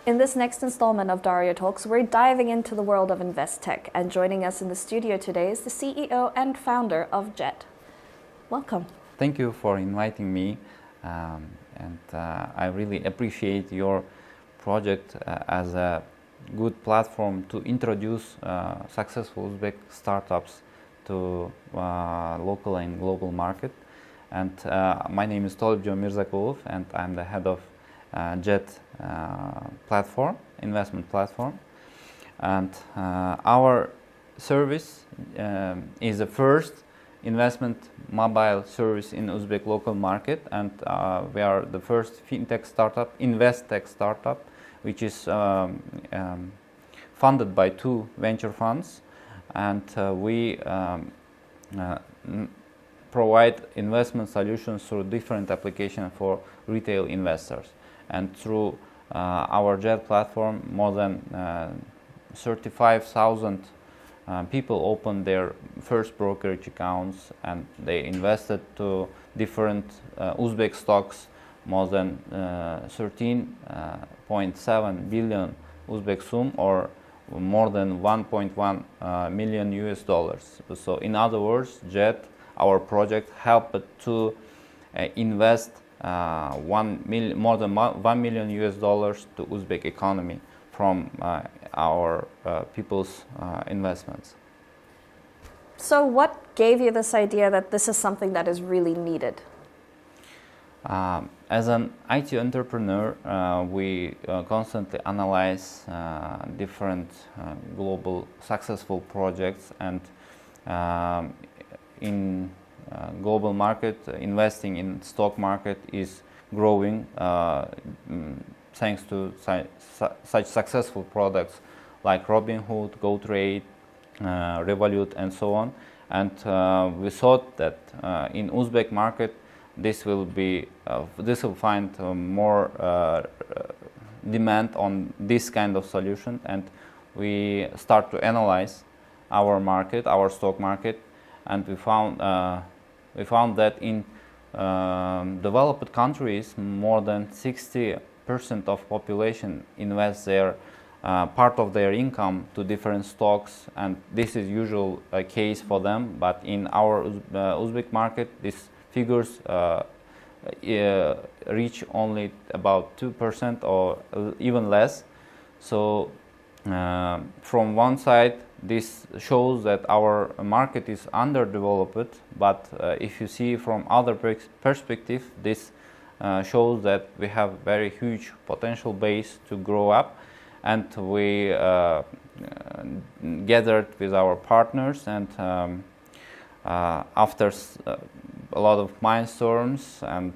In this next installment of Daryo Talks, we're diving into the world of InvestTech, and joining us in the studio today is the CEO and founder of Jett. Welcome. Thank you for inviting me, and I really appreciate your project as a good platform to introduce successful Uzbek startups to local and global market. And my name is Tolibjon Mirzaqulov, and I'm the head of Jett platform, investment platform. And our service is the first investment mobile service in Uzbek local market, and we are the first fintech startup, InvestTech startup, which is funded by two venture funds, and we provide investment solutions through different applications for retail investors. And through our Jett platform, more than 35,000 people opened their first brokerage accounts, and they invested to different Uzbek stocks, more than 13.7 billion Uzbek sum, or more than 1.1 million US dollars. So in other words, Jett, our project, helped to invest more than 1 million US dollars to Uzbek economy from our people's investments. So what gave you this idea that this is something that is really needed? As an IT entrepreneur, we constantly analyze different global successful projects, and in global market, investing in stock market is growing thanks to such successful products like Robinhood, GoTrade, Revolut, and so on. And we thought that in Uzbek market, this will find more demand on this kind of solution, and we start to analyze our market, our stock market, and we found that in developed countries, more than 60% of population invest their part of their income to different stocks, and this is usual case for them. But in our Uzbek market, these figures reach only about 2% or even less. So from one side, this shows that our market is underdeveloped, but if you see from other perspective, this shows that we have very huge potential base to grow up. And we gathered with our partners, and after a lot of mindstorms and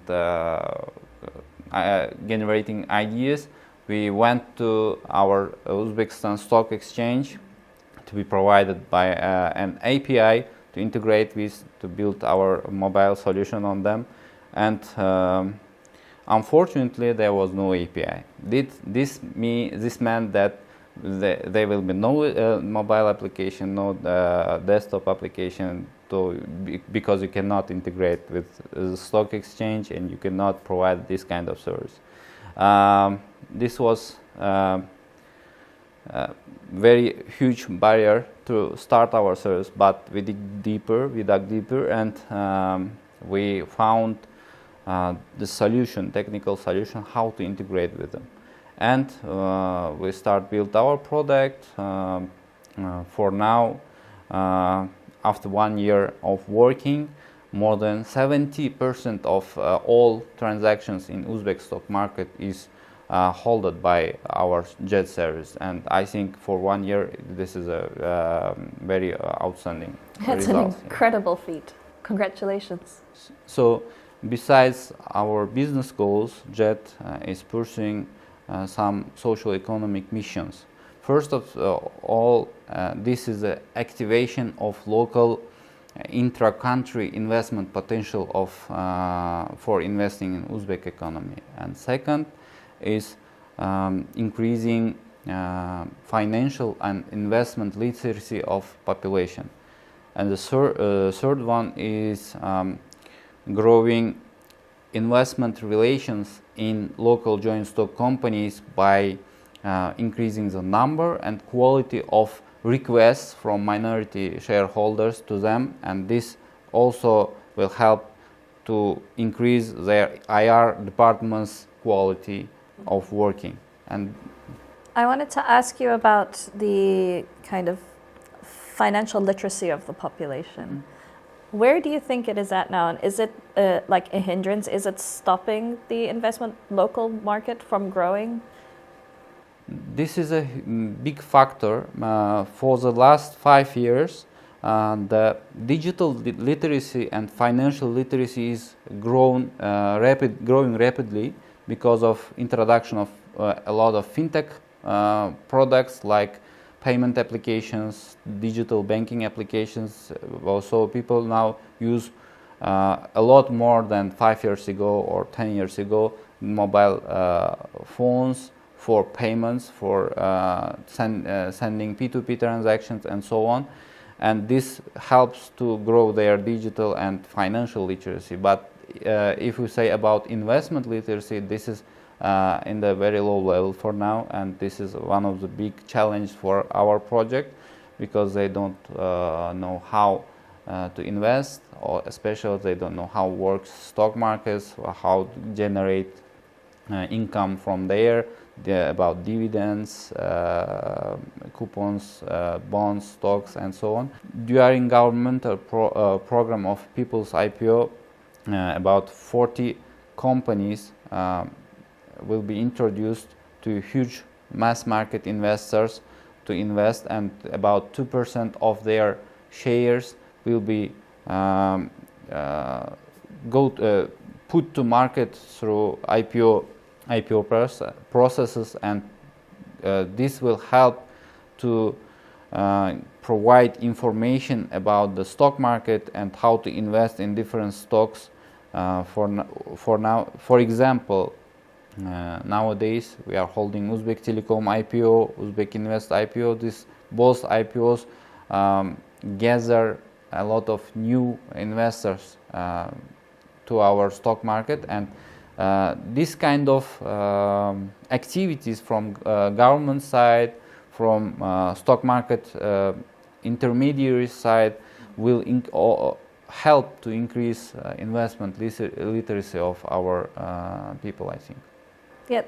generating ideas, we went to our Uzbekistan Stock Exchange to be provided by an API to integrate with, to build our mobile solution on them. And unfortunately, there was no API. This meant that there will be no mobile application, no desktop application, because you cannot integrate with the stock exchange, and you cannot provide this kind of service. This was very huge barrier to start our service, but we dug deeper, and we found the solution, technical solution, how to integrate with them. And we start build our product. For now, after 1 year of working, more than 70% of all transactions in Uzbek stock market is held by our Jett service, and I think for 1 year this is a very outstanding That's result. an incredible feat. Congratulations. So besides our business goals, Jett is pursuing some social economic missions. First of all, this is the activation of local intra-country investment potential of for investing in Uzbek economy, and second is increasing financial and investment literacy of population, and the third one is growing investment relations in local joint stock companies by increasing the number and quality of requests from minority shareholders to them, and this also will help to increase their IR department's quality of working. And I wanted to ask you about the kind of financial literacy of the population. Where do you think it is at now? And is it like a hindrance? Is it stopping the investment local market from growing? This is a big factor. For the last 5 years, the digital literacy and financial literacy is growing rapidly because of introduction of a lot of fintech products like payment applications, digital banking applications. Also, people now use a lot more than 5 years ago or 10 years ago mobile phones for payments, for sending P2P transactions and so on. And this helps to grow their digital and financial literacy. But if we say about investment literacy, this is in the very low level for now, and this is one of the big challenges for our project, because they don't know how to invest, or especially they don't know how works stock markets, or how to generate income from there, about dividends, coupons, bonds, stocks, and so on. During governmental program of People's IPO, about 40 companies will be introduced to huge mass market investors to invest, and about 2% of their shares will be put to market through IPO processes, and this will help to provide information about the stock market and how to invest in different stocks. For example, nowadays we are holding Uzbek Telecom IPO, Uzbek Invest IPO. Both IPOs gather a lot of new investors to our stock market, and this kind of activities from government side, from stock market intermediary side, will help to increase investment literacy of our people, I think. Yeah,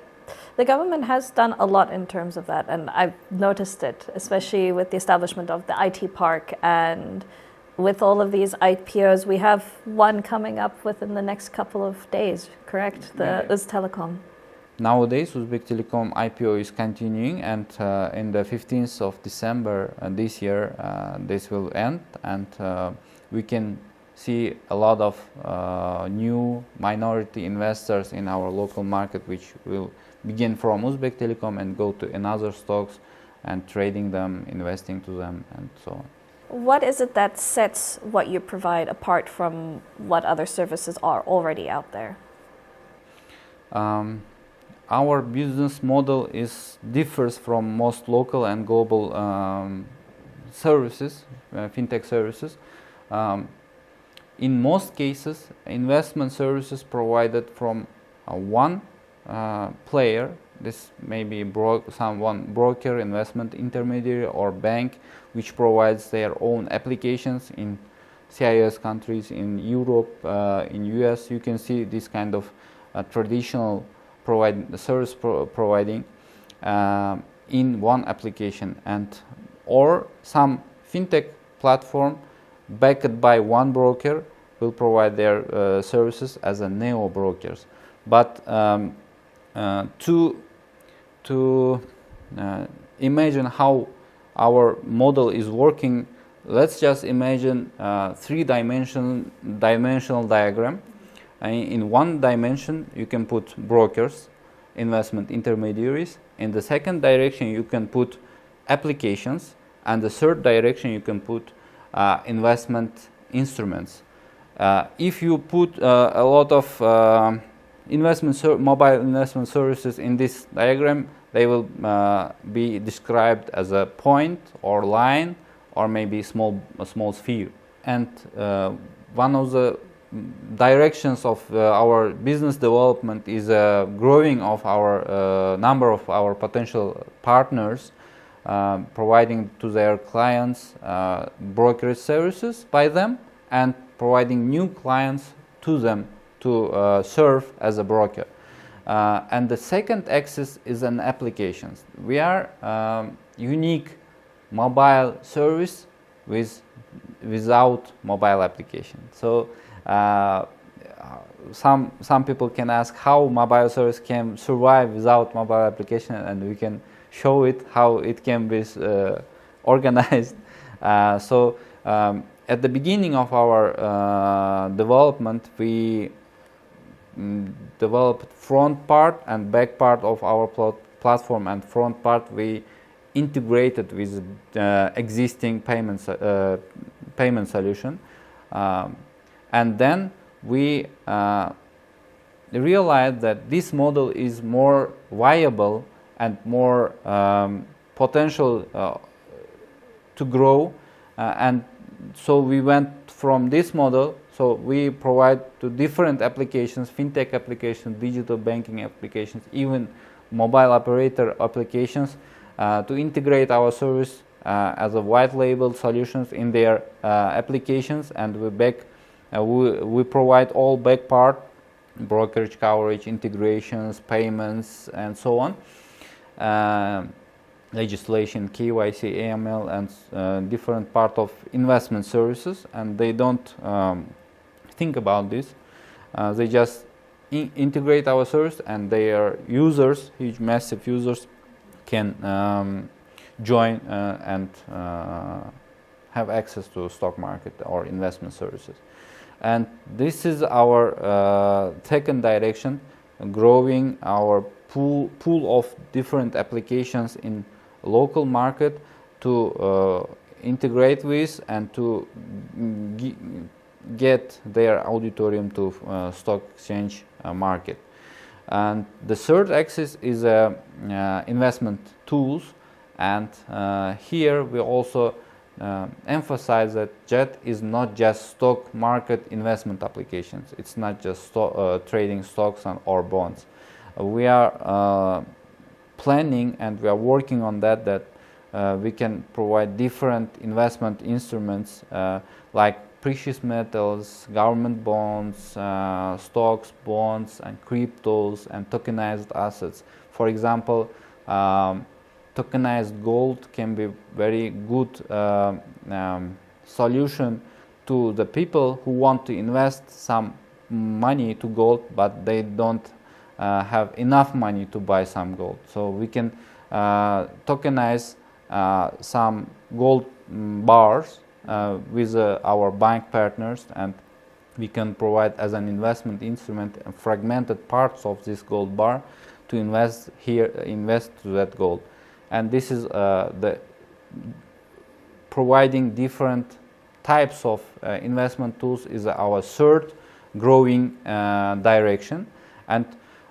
the government has done a lot in terms of that, and I've noticed it, especially with the establishment of the IT park, and with all of these IPOs. We have one coming up within the next couple of days, correct? The Uz Telecom. Nowadays, Uzbek Telecom IPO is continuing, and in the 15th of December this year, this will end, and we can see a lot of new minority investors in our local market, which will begin from Uzbek Telecom and go to another stocks and trading them, investing to them, and so on. What is it that sets what you provide apart from what other services are already out there? Our business model differs from most local and global services, fintech services. In most cases, investment services provided from one player. This may be one broker, investment intermediary, or bank, which provides their own applications in CIS countries, in Europe, in US. You can see this kind of traditional service providing in one application, or some fintech platform backed by one broker will provide their services as a neo brokers. But to imagine how our model is working, let's just imagine three-dimensional diagram. In one dimension, you can put brokers, investment intermediaries. In the second direction, you can put applications, and the third direction, you can put investment instruments. If you put a lot of mobile investment services in this diagram, they will be described as a point or line, or maybe a small sphere. And one of the directions of our business development is growing of our number of our potential partners, providing to their clients brokerage services by them and providing new clients to them to serve as a broker. And the second axis is an applications. We are unique mobile service without mobile application. So some people can ask how mobile service can survive without mobile application, and we can show it how it can be organized. At the beginning of our development, we developed front part and back part of our platform, and front part we integrated with existing payment solution, and then we realized that this model is more viable and more potential to grow, and so we went from this model. So we provide to different applications, fintech applications, digital banking applications, even mobile operator applications, to integrate our service as a white label solutions in their applications, and we provide all back part, brokerage coverage, integrations, payments, and so on, legislation, KYC, AML, and different part of investment services. And they don't think about this. They just integrate our service, and their users, huge massive users, can join and have access to stock market or investment services. And this is our second direction, growing our pool of different applications in local market to integrate with and to get their auditorium to stock exchange market. And the third axis is investment tools, and here we also emphasize that Jett is not just stock market investment applications. It's not just trading stocks or bonds. We are planning and we are working on that we can provide different investment instruments like precious metals, government bonds, stocks, bonds, and cryptos, and tokenized assets. For example, tokenized gold can be very good solution to the people who want to invest some money to gold, but they don't have enough money to buy some gold. So we can tokenize some gold bars with our bank partners, and we can provide as an investment instrument fragmented parts of this gold bar to invest to that gold. And this is the providing different types of investment tools is our third growing direction. And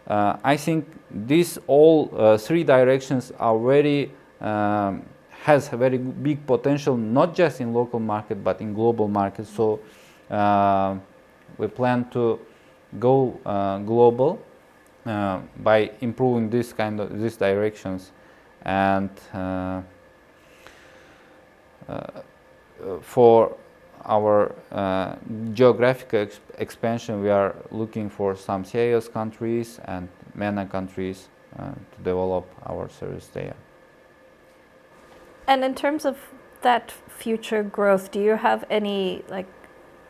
I think these all three directions are very has a very big potential, not just in local market but in global market. So we plan to go global by improving these directions. And for our geographic expansion, we are looking for some CIS countries and MENA countries to develop our service there. And in terms of that future growth, do you have any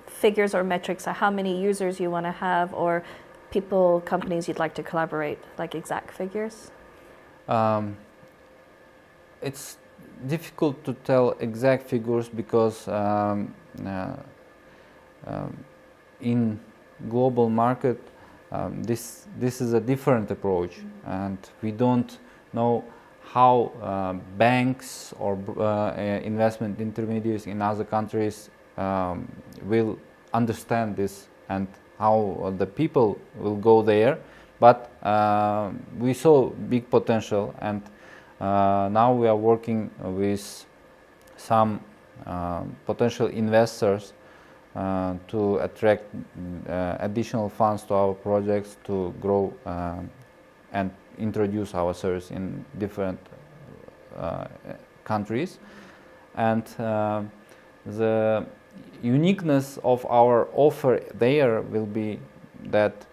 figures or metrics of how many users you want to have, or people, companies you'd like to collaborate, exact figures? It's difficult to tell exact figures because in global market this is a different approach, and we don't know how banks or investment intermediaries in other countries will understand this and how the people will go there. But we saw big potential, and now we are working with some potential investors to attract additional funds to our projects to grow and introduce our service in different countries. And the uniqueness of our offer there will be that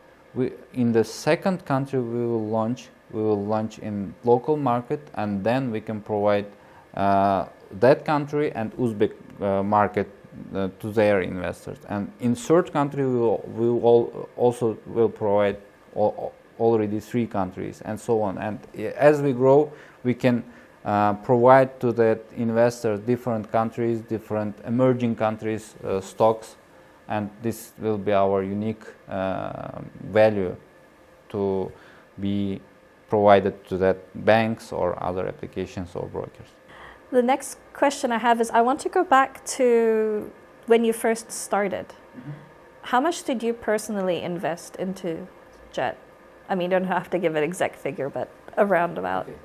in the second country we will launch in local market, and then we can provide that country and Uzbek market to their investors. And in third country we will also provide already 3 countries, and so on. And as we grow, we can provide to that investor different countries, different emerging countries stocks, and this will be our unique value to be provided to that banks or other applications or brokers. The next question I have is, I want to go back to when you first started. Mm-hmm. How much did you personally invest into Jett? I mean, you don't have to give an exact figure, but a roundabout. Okay.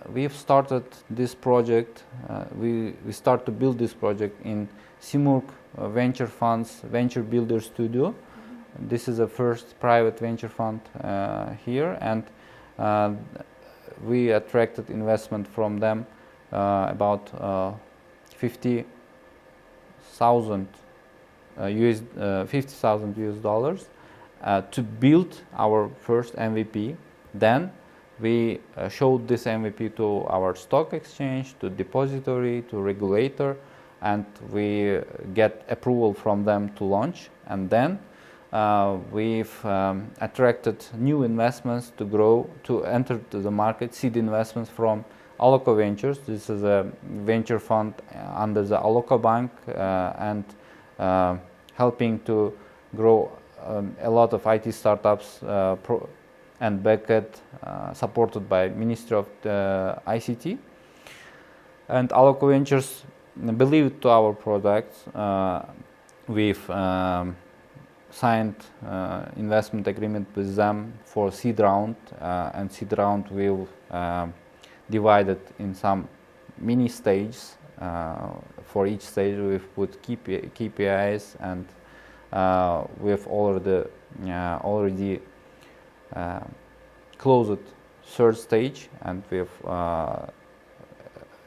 We've started this project. We start to build this project in Simurg Venture Fund's Venture Builder Studio. Mm-hmm. This is the first private venture fund here, and we attracted investment from them about 50,000 US dollars to build our first MVP. Then we showed this MVP to our stock exchange, to depository, to regulator, and we get approval from them to launch. And then we've attracted new investments to grow, to enter to the market, seed investments from Aloco Ventures. This is a venture fund under the Aloco Bank and helping to grow a lot of IT startups and backed, supported by Ministry of ICT. And Aloco Ventures believed to our products. We've signed investment agreement with them for seed round, and seed round will divide it in some mini stages. For each stage we've put KPIs, and we've already closed third stage, and we've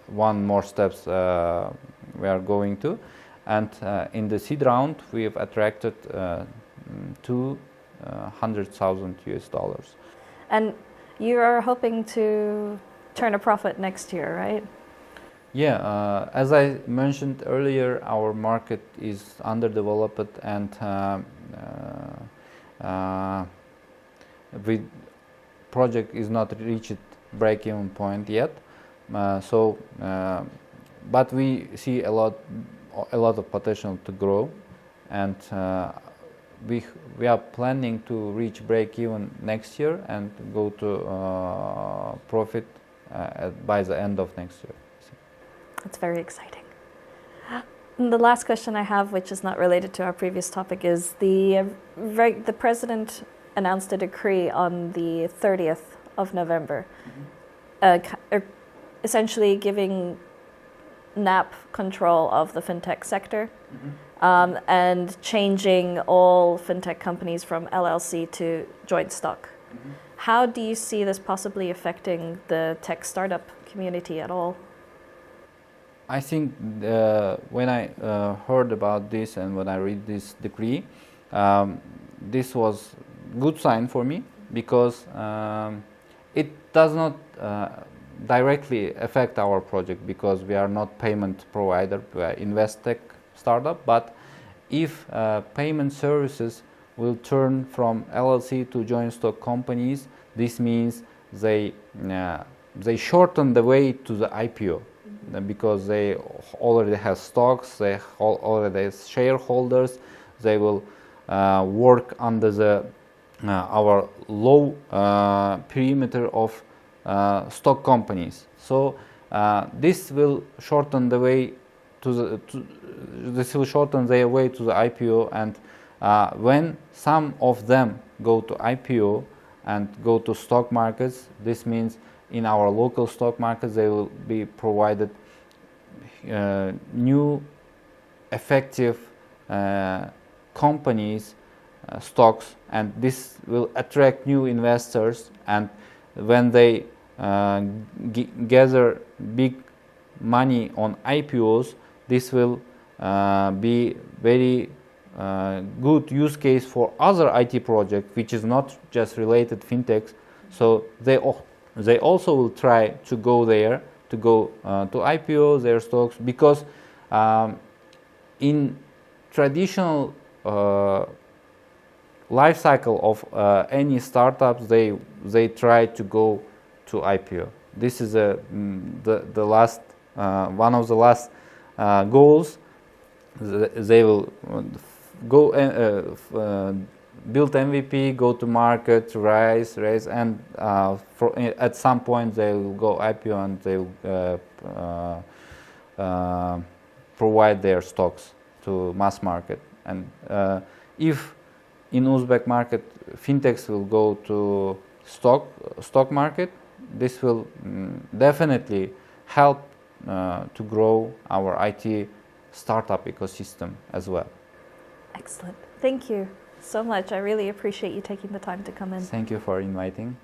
one more steps we are going to. And in the seed round, we have attracted $200,000. And you are hoping to turn a profit next year, right? Yeah, as I mentioned earlier, our market is underdeveloped, and the project is not reached break-even point yet. But we see a lot of potential to grow, and we are planning to reach break-even next year and go to profit by the end of next year. That's very exciting. And the last question I have, which is not related to our previous topic, is the president announced a decree on the 30th of November, essentially giving NAP control of the fintech sector, and changing all fintech companies from LLC to joint stock. How do you see this possibly affecting the tech startup community at all? I think when I heard about this and when I read this decree, this was good sign for me, because it does not directly affect our project, because we are not payment provider, we are invest-tech startup. But if payment services will turn from LLC to joint stock companies, this means they shorten the way to the IPO, because they already have stocks, they already have shareholders, they will work under the our low perimeter of stock companies. So this will shorten the way their way to the IPO, and when some of them go to IPO and go to stock markets, this means in our local stock markets they will be provided new effective companies stocks, and this will attract new investors, and when they gather big money on IPOs, this will be very good use case for other IT projects which is not just related fintechs. So they also will try to go there, to go to IPO their stocks, because in traditional life cycle of any startups, they try to go to IPO. This is the last one of the last goals. They will go build MVP, go to market, raise, and at some point they will go IPO, and they will provide their stocks to mass market. And if in Uzbek market fintechs will go to stock market, this will definitely help to grow our IT startup ecosystem as well. Excellent. Thank you so much. I really appreciate you taking the time to come in. Thank you for inviting.